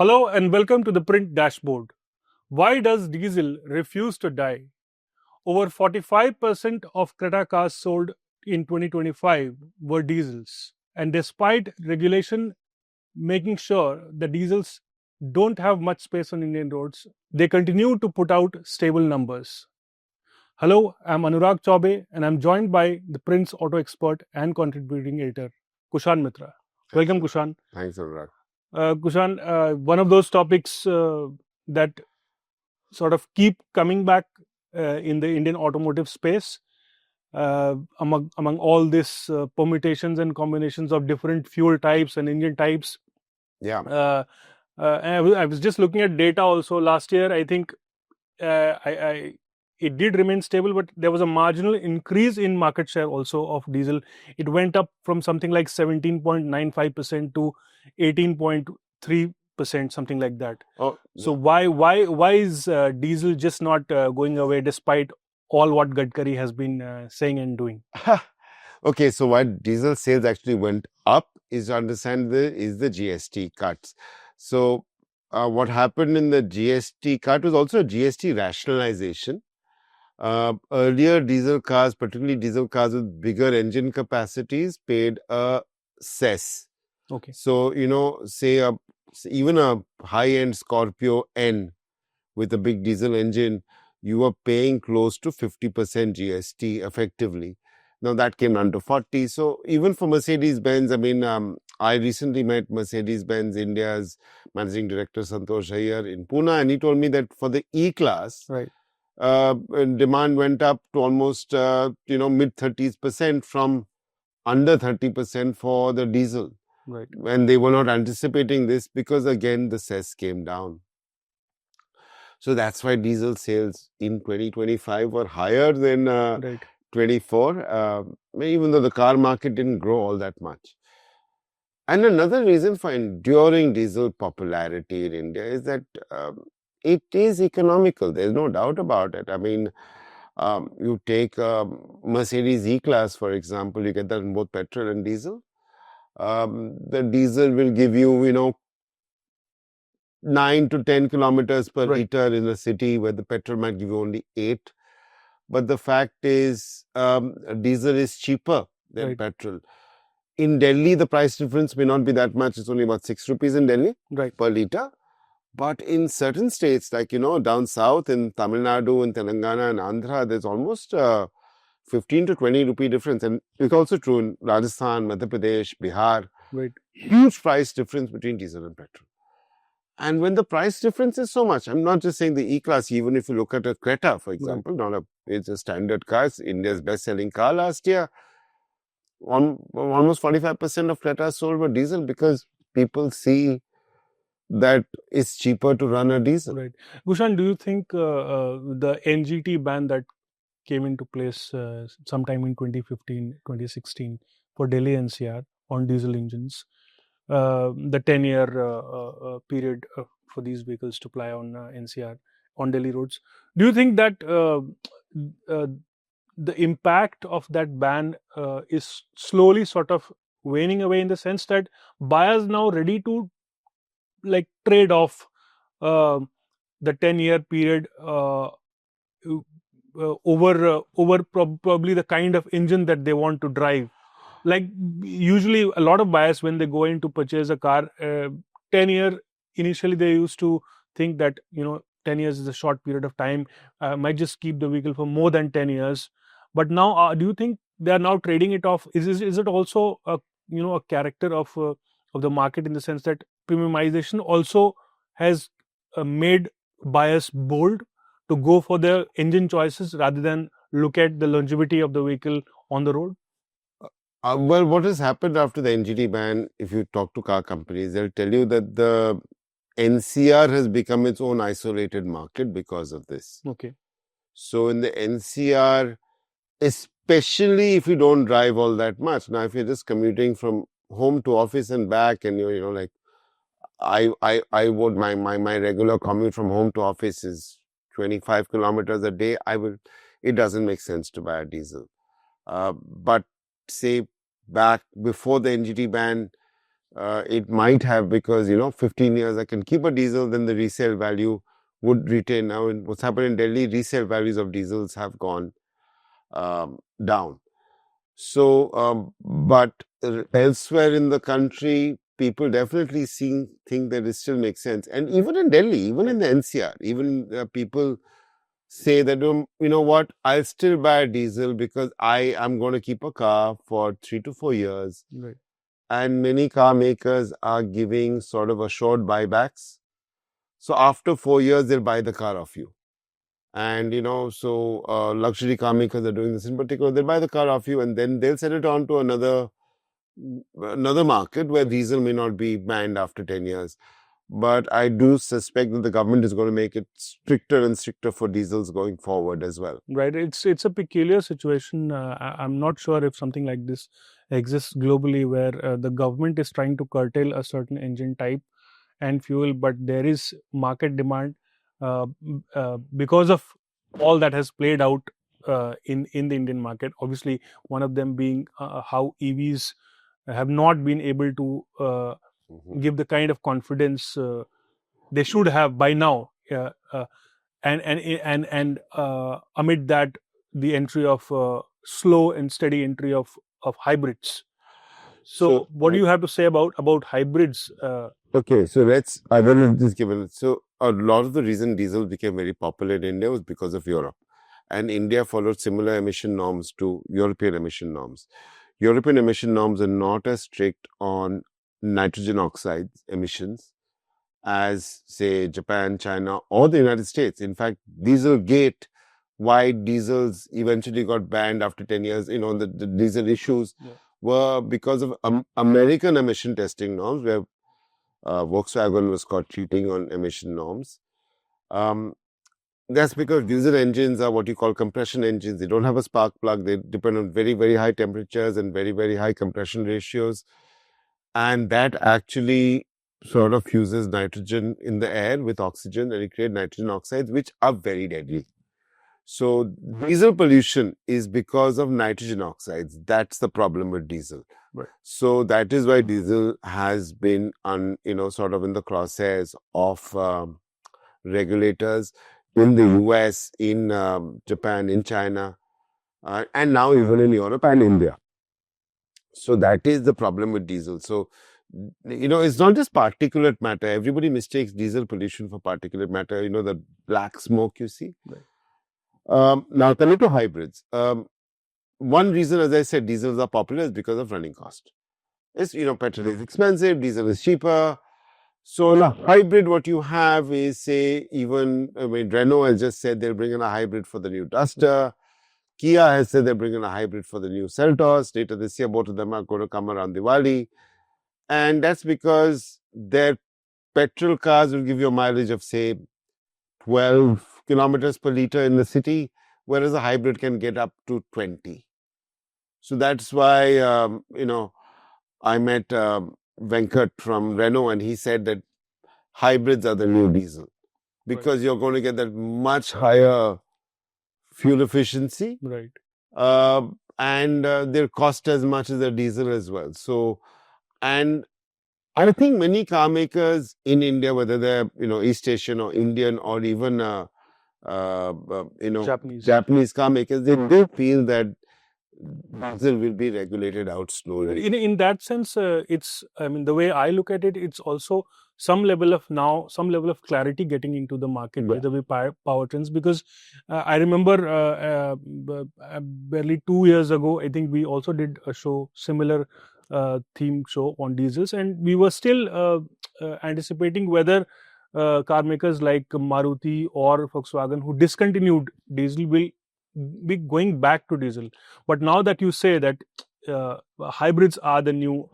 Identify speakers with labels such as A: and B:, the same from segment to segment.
A: Hello and welcome to the Print dashboard. Why does diesel refuse to die? Over 45% of Creta cars sold in 2025 were diesels. And despite regulation making sure the diesels don't have much space on Indian roads, they continue to put out stable numbers. Hello, I'm Anurag Chaubey and I'm joined by the Print's auto expert and contributing editor, Kushan Mitra. Welcome, Kushan.
B: Thanks, Anurag.
A: Kushan, one of those topics that sort of keep coming back in the Indian automotive space among all these permutations and combinations of different fuel types and engine types.
B: Yeah.
A: And I was just looking at data also last year. I think it did remain stable, but there was a marginal increase in market share also of diesel. It went up from something like 17.95% to 18.3%, something like that.
B: Oh,
A: so why is diesel just not going away despite all what Gadkari has been saying and doing?
B: Okay, so why diesel sales actually went up is to understand the GST cuts. So what happened in the GST cut was also a GST rationalization. Earlier, diesel cars, particularly diesel cars with bigger engine capacities, paid a cess.
A: Okay.
B: So, say even a high-end Scorpio N with a big diesel engine, you were paying close to 50% GST effectively. Now that came down to 40. So even for Mercedes-Benz, I recently met Mercedes-Benz India's managing director Santosh Iyer in Pune, and he told me that for the E-Class,
A: right,
B: demand went up to almost mid 30% from under 30% for the diesel.
A: Right.
B: And they were not anticipating this because again the cess came down. So that's why diesel sales in 2025 were higher than 24, even though the car market didn't grow all that much. And another reason for enduring diesel popularity in India is that it is economical. There's no doubt about it. You take Mercedes E-Class, for example, you get that in both petrol and diesel. The diesel will give you, 9 to 10 kilometers per liter in a city where the petrol might give you only 8. But the fact is, diesel is cheaper than petrol. In Delhi, the price difference may not be that much. It's only about 6 rupees in Delhi per liter. But in certain states, like, down south in Tamil Nadu, in Telangana and Andhra, there's almost 15 to 20 rupee difference. And it's also true in Rajasthan, Madhya Pradesh, Bihar. Huge price difference between diesel and petrol. And when the price difference is so much, I'm not just saying the E-Class, even if you look at a Creta, for example, it's a standard car, it's India's best-selling car last year. Almost 45% of Cretas sold were diesel because people see that it's cheaper to run a diesel.
A: Right. Kushan, do you think the NGT ban that came into place sometime in 2015, 2016 for Delhi NCR on diesel engines, the 10-year period for these vehicles to ply on NCR on Delhi roads, do you think that the impact of that ban is slowly sort of waning away in the sense that buyers now ready to trade off the 10-year period over probably the kind of engine that they want to drive? Like usually a lot of buyers, when they go in to purchase a car, 10-year, initially they used to think that 10 years is a short period of time, might just keep the vehicle for more than 10 years. But now do you think they are now trading it off? Is it also a character of the market, in the sense that premiumization also has made buyers bold to go for their engine choices rather than look at the longevity of the vehicle on the road?
B: Well, what has happened after the NGT ban, if you talk to car companies, they'll tell you that the NCR has become its own isolated market because of this.
A: Okay.
B: So in the NCR, especially if you don't drive all that much. Now, if you're just commuting from home to office and back, and I would, my regular commute from home to office is 25 kilometers a day. It doesn't make sense to buy a diesel. But say back before the NGT ban, It might have, because 15 years I can keep a diesel, then the resale value would retain. Now, what's happened in Delhi, resale values of diesels have gone down. So, but elsewhere in the country, people definitely think that it still makes sense. And even in Delhi, even in the NCR, even people say that, you know what, I'll still buy a diesel because I am going to keep a car for 3 to 4 years.
A: Right.
B: And many car makers are giving sort of assured buybacks. So after 4 years, they'll buy the car off you. And, so luxury car makers are doing this in particular. They'll buy the car off you and then they'll sell it on to another market where diesel may not be banned after 10 years. But I do suspect that the government is going to make it stricter and stricter for diesels going forward as well.
A: Right. It's a peculiar situation. I'm not sure if something like this exists globally, where the government is trying to curtail a certain engine type and fuel, but there is market demand because of all that has played out in the Indian market. Obviously, one of them being how EVs have not been able to give the kind of confidence they should have by now. And amid that, the entry of slow and steady entry of hybrids. So what do you have to say about hybrids?
B: Okay, so I will just give it. So a lot of the reason diesel became very popular in India was because of Europe. And India followed similar emission norms to European emission norms. European emission norms are not as strict on nitrogen oxides emissions as, say, Japan, China, or the United States. In fact, Dieselgate, why diesels eventually got banned after 10 years, the diesel issues were because of American emission testing norms, where Volkswagen was caught cheating on emission norms. That's because diesel engines are what you call compression engines. They don't have a spark plug. They depend on very, very high temperatures and very, very high compression ratios. And that actually sort of fuses nitrogen in the air with oxygen, and it creates nitrogen oxides, which are very deadly. So diesel pollution is because of nitrogen oxides. That's the problem with diesel.
A: Right.
B: So that is why diesel has been sort of in the crosshairs of regulators in the US, in Japan, in China, and now even in Europe and India. So that is the problem with diesel. So, it's not just particulate matter. Everybody mistakes diesel pollution for particulate matter, the black smoke you see.
A: Right.
B: Now, coming to hybrids. One reason, as I said, diesels are popular is because of running cost. It's, petrol is expensive, diesel is cheaper. So in a hybrid, what you have is, say, Renault has just said they're bringing a hybrid for the new Duster. Kia has said they're bringing a hybrid for the new Seltos. Later this year, both of them are going to come around Diwali. And that's because their petrol cars will give you a mileage of, say, 12 kilometers per liter in the city, whereas a hybrid can get up to 20. So that's why, I met Venkat from Renault, and he said that hybrids are the new diesel because you're going to get that much higher fuel efficiency.
A: Right.
B: And they'll cost as much as a diesel as well. So, and I think many car makers in India, whether they're, East Asian or Indian or even, Japanese car makers, they do feel that diesel will be regulated out slowly.
A: In that sense, the way I look at it, it's also some level of clarity getting into the market with the powertrains, because I remember barely 2 years ago, I think we also did a show, similar theme show on diesels, and we were still anticipating whether car makers like Maruti or Volkswagen, who discontinued diesel, will be going back to diesel. But now that you say that hybrids are the new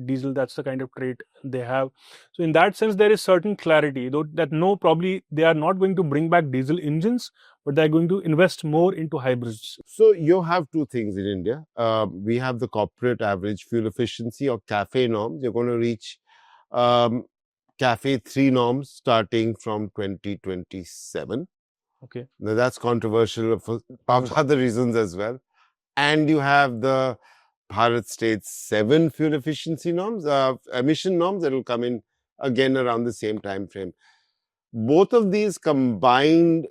A: diesel, that's the kind of trait they have. So in that sense, there is certain clarity, though, that probably they are not going to bring back diesel engines, but they're going to invest more into hybrids.
B: So you have two things in India. We have the corporate average fuel efficiency, or CAFE norms. You're going to reach CAFE 3 norms starting from 2027.
A: Okay.
B: Now that's controversial for other reasons as well. And you have the Bharat states 7 fuel efficiency norms, emission norms that will come in again around the same time frame. Both of these combined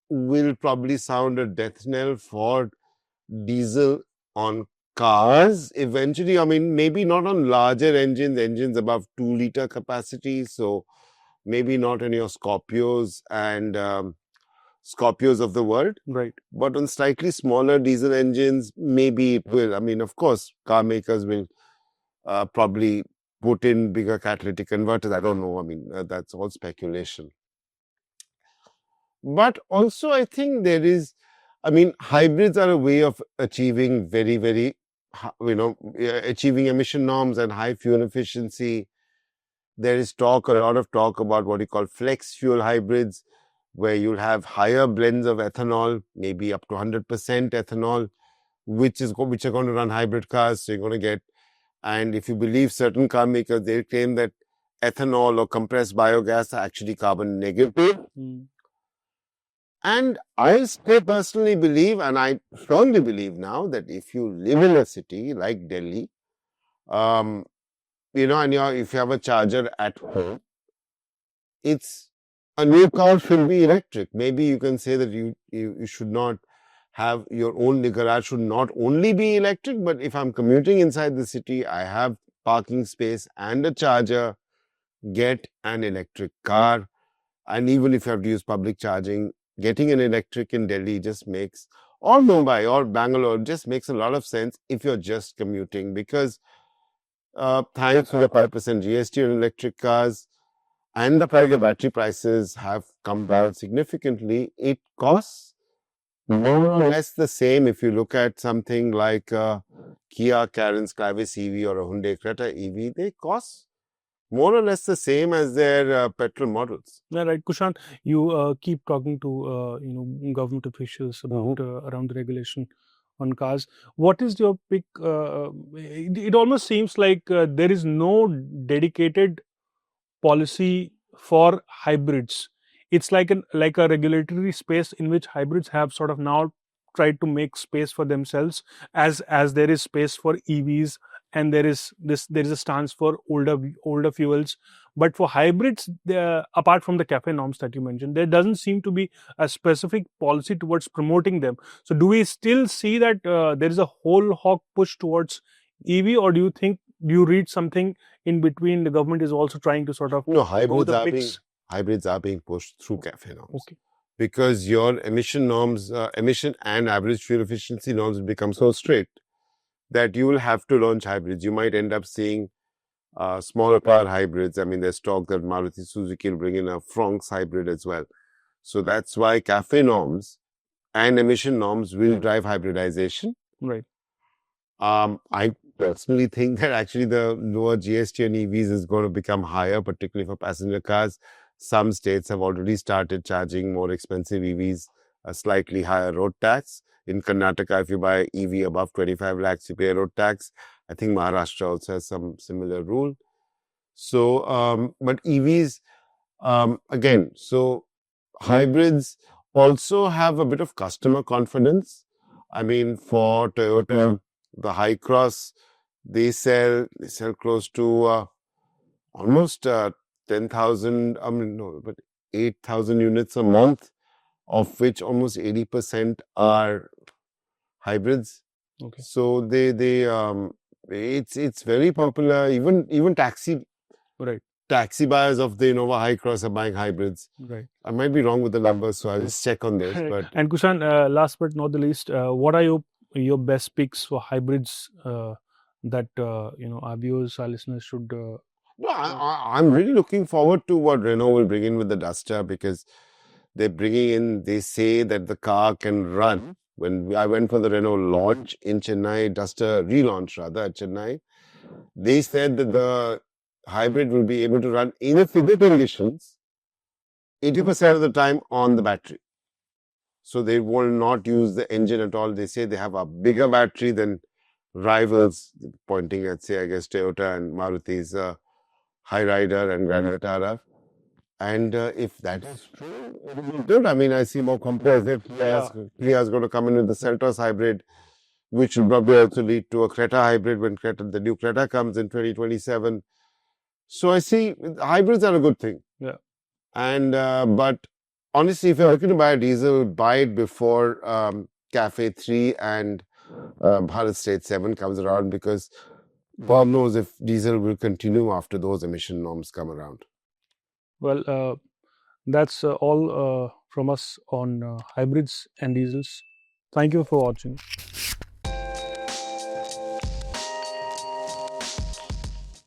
B: will probably sound a death knell for diesel on cars eventually. I mean, maybe not on larger engines above 2-liter capacity. So maybe not on your Scorpios and Scorpios of the world.
A: Right.
B: But on slightly smaller diesel engines, maybe it will. I mean, of course, car makers will probably put in bigger catalytic converters. I don't know. I mean, that's all speculation. But also, I think there is, I mean, hybrids are a way of achieving very, very, achieving emission norms and high fuel efficiency. There is a lot of talk about what you call flex fuel hybrids, where you'll have higher blends of ethanol, maybe up to 100% ethanol, which are going to run hybrid cars. So you're going to get, and if you believe certain car makers, they claim that ethanol or compressed biogas are actually carbon negative. And I still personally believe, and I strongly believe now, that if you live in a city like Delhi, and if you have a charger at home, a new car should be electric. Maybe you can say that you should not have your own garage should not only be electric, but if I'm commuting inside the city, I have parking space and a charger, get an electric car. And even if you have to use public charging, getting an electric in Delhi just makes, or Mumbai or Bangalore, just makes a lot of sense if you're just commuting, because thanks to the 5% GST on electric cars and the price of battery prices have come down significantly, it costs more or less the same. If you look at something like Kia Carens Clavis EV or a Hyundai Creta EV, they cost more or less the same as their petrol models.
A: Yeah, right. Kushan, you keep talking to government officials about around the regulation on cars. What is your pick? It almost seems like there is no dedicated policy for hybrids. It's like a regulatory space in which hybrids have sort of now tried to make space for themselves, as there is space for EVs, and there is a stance for older fuels. But for hybrids, apart from the CAFE norms that you mentioned, there doesn't seem to be a specific policy towards promoting them. So do we still see that there is a whole hog push towards EV, or do you read something in between? The government is also trying to sort of
B: hybrids are being pushed through CAFE norms. Okay. Because your emission norms, emission and average fuel efficiency norms become so strict that you will have to launch hybrids. You might end up seeing smaller car hybrids. I mean, there's talk that Maruti Suzuki will bring in a Fronx hybrid as well. So that's why CAFE norms and emission norms will drive hybridization.
A: Right.
B: I personally think that actually the lower GST on EVs is going to become higher, particularly for passenger cars. Some states have already started charging more expensive EVs a slightly higher road tax. In Karnataka, if you buy EV above 25 lakhs, you pay a road tax. I think Maharashtra also has some similar rule. So, but EVs, again, so hybrids also have a bit of customer confidence. I mean, for Toyota, the High Cross, they sell close to almost 10,000, 8,000 units a month, of which almost 80% are hybrids.
A: Okay.
B: So it's very popular. Even taxi buyers of the Innova High Cross are buying hybrids.
A: Right.
B: I might be wrong with the numbers, so I'll just check on this. But
A: and Kushan, last but not the least, what are your best picks for hybrids that our viewers, our listeners should?
B: I'm really looking forward to what Renault will bring in with the Duster, because they're bringing in. They say that the car can run. When I went for the Renault launch in Chennai, Duster relaunch rather at Chennai, they said that the hybrid will be able to run in a figure conditions 80% of the time on the battery. So they will not use the engine at all. They say they have a bigger battery than rivals, pointing at, say, I guess, Toyota and Maruti's Hyryder and Grand Vitara. And if that is true, it is good. I mean, I see more compressed. Kia is going to come in with the Seltos hybrid. which will probably also lead to a Creta hybrid when the new Creta comes in 2027. So I see hybrids are a good thing.
A: Yeah.
B: And but honestly, if you're looking to buy a diesel, buy it before Cafe 3 and Bharat Stage 7 comes around, because Bob knows if diesel will continue after those emission norms come around.
A: Well, that's all from us on hybrids and diesels. Thank you for watching.